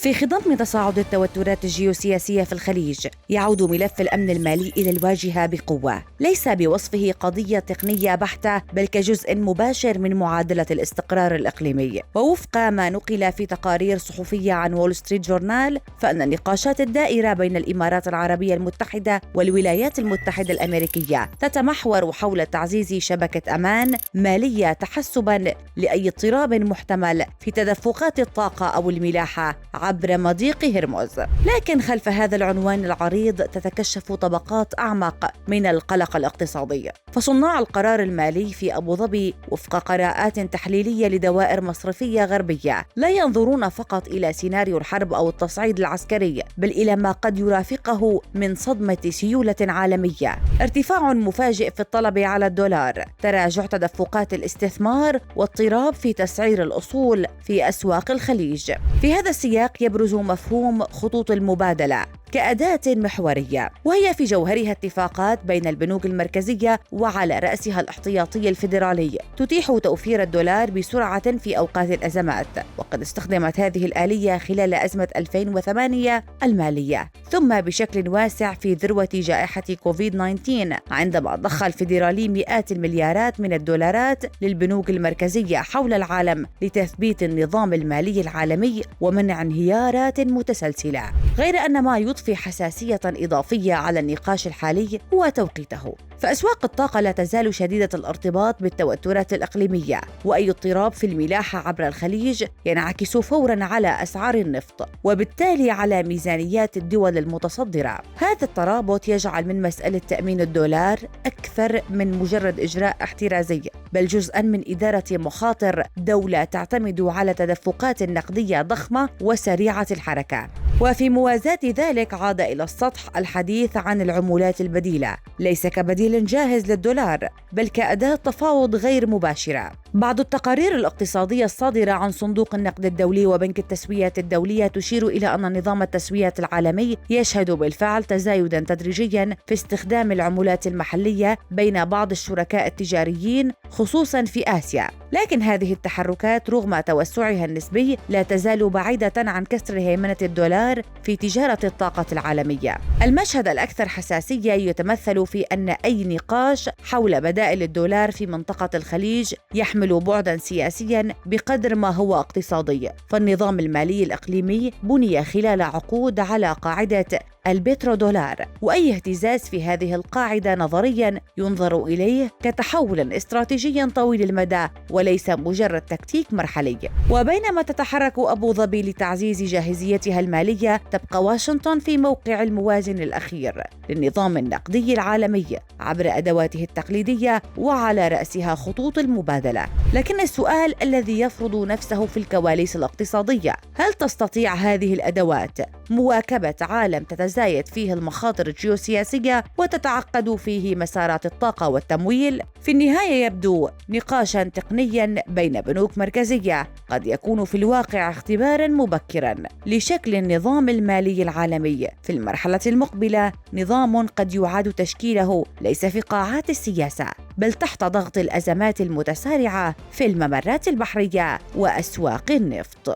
في خضم تصاعد التوترات الجيوسياسية في الخليج، يعود ملف الأمن المالي إلى الواجهة بقوة، ليس بوصفه قضية تقنية بحتة بل كجزء مباشر من معادلة الاستقرار الإقليمي. ووفق ما نقل في تقارير صحفية عن وول ستريت جورنال، فإن النقاشات الدائرة بين الإمارات العربية المتحدة والولايات المتحدة الأمريكية تتمحور حول تعزيز شبكة أمان مالية تحسباً لأي اضطراب محتمل في تدفقات الطاقة أو الملاحة عبر مضيق هرمز. لكن خلف هذا العنوان العريض تتكشف طبقات أعمق من القلق الاقتصادي. فصناع القرار المالي في أبو ظبي وفق قراءات تحليلية لدوائر مصرفية غربية لا ينظرون فقط إلى سيناريو الحرب أو التصعيد العسكري، بل إلى ما قد يرافقه من صدمة سيولة عالمية، ارتفاع مفاجئ في الطلب على الدولار، تراجع تدفقات الاستثمار، واضطراب في تسعير الأصول في أسواق الخليج. في هذا السياق يبرز مفهوم خطوط المبادلة كأداة محورية، وهي في جوهرها اتفاقات بين البنوك المركزية وعلى رأسها الاحتياطي الفيدرالي تتيح توفير الدولار بسرعة في أوقات الأزمات. وقد استخدمت هذه الآلية خلال أزمة 2008 المالية، ثم بشكل واسع في ذروة جائحة كوفيد-19 عندما ضخ الفيدرالي مئات المليارات من الدولارات للبنوك المركزية حول العالم لتثبيت النظام المالي العالمي ومنع انهيارات متسلسلة. غير أن ما يضفي حساسية إضافية على النقاش الحالي هو توقيته، فأسواق الطاقة لا تزال شديدة الارتباط بالتوترات الإقليمية، وأي اضطراب في الملاحة عبر الخليج ينعكس فوراً على أسعار النفط وبالتالي على ميزانيات الدول المتصدرة. هذا الترابط يجعل من مسألة تأمين الدولار أكثر من مجرد إجراء احترازي، بل جزءاً من إدارة مخاطر دولة تعتمد على تدفقات نقدية ضخمة وسريعة الحركة. وفي موازاة ذلك عاد إلى السطح الحديث عن العملات البديلة، ليس كبديل جاهز للدولار بل كأداة تفاوض غير مباشرة. بعض التقارير الاقتصادية الصادرة عن صندوق النقد الدولي وبنك التسوية الدولية تشير إلى أن نظام التسوية العالمي يشهد بالفعل تزايداً تدريجياً في استخدام العملات المحلية بين بعض الشركاء التجاريين خصوصاً في آسيا. لكن هذه التحركات رغم توسعها النسبي لا تزال بعيدة عن كسر هيمنة الدولار في تجارة الطاقة العالمية. المشهد الأكثر حساسية يتمثل في أن أي نقاش حول بدائل الدولار في منطقة الخليج يحمل بعداً سياسياً بقدر ما هو اقتصادي، فالنظام المالي الإقليمي بني خلال عقود على قاعدة البترودولار، وأي اهتزاز في هذه القاعدة نظرياً ينظر إليه كتحول استراتيجي طويل المدى وليس مجرد تكتيك مرحلي. وبينما تتحرك أبو ظبي لتعزيز جاهزيتها المالية، تبقى واشنطن في موقع الموازن الأخير للنظام النقدي العالمي عبر أدواته التقليدية وعلى رأسها خطوط المبادلة. لكن السؤال الذي يفرض نفسه في الكواليس الاقتصادية: هل تستطيع هذه الأدوات مواكبة عالم تتزايد فيه المخاطر الجيوسياسية وتتعقد فيه مسارات الطاقة والتمويل؟ في النهاية يبدو نقاشاً تقنياً بين بنوك مركزية قد يكون في الواقع اختباراً مبكراً لشكل النظام المالي العالمي في المرحلة المقبلة، نظام قد يعاد تشكيله ليس في قاعات السياسة بل تحت ضغط الأزمات المتسارعة في الممرات البحرية وأسواق النفط.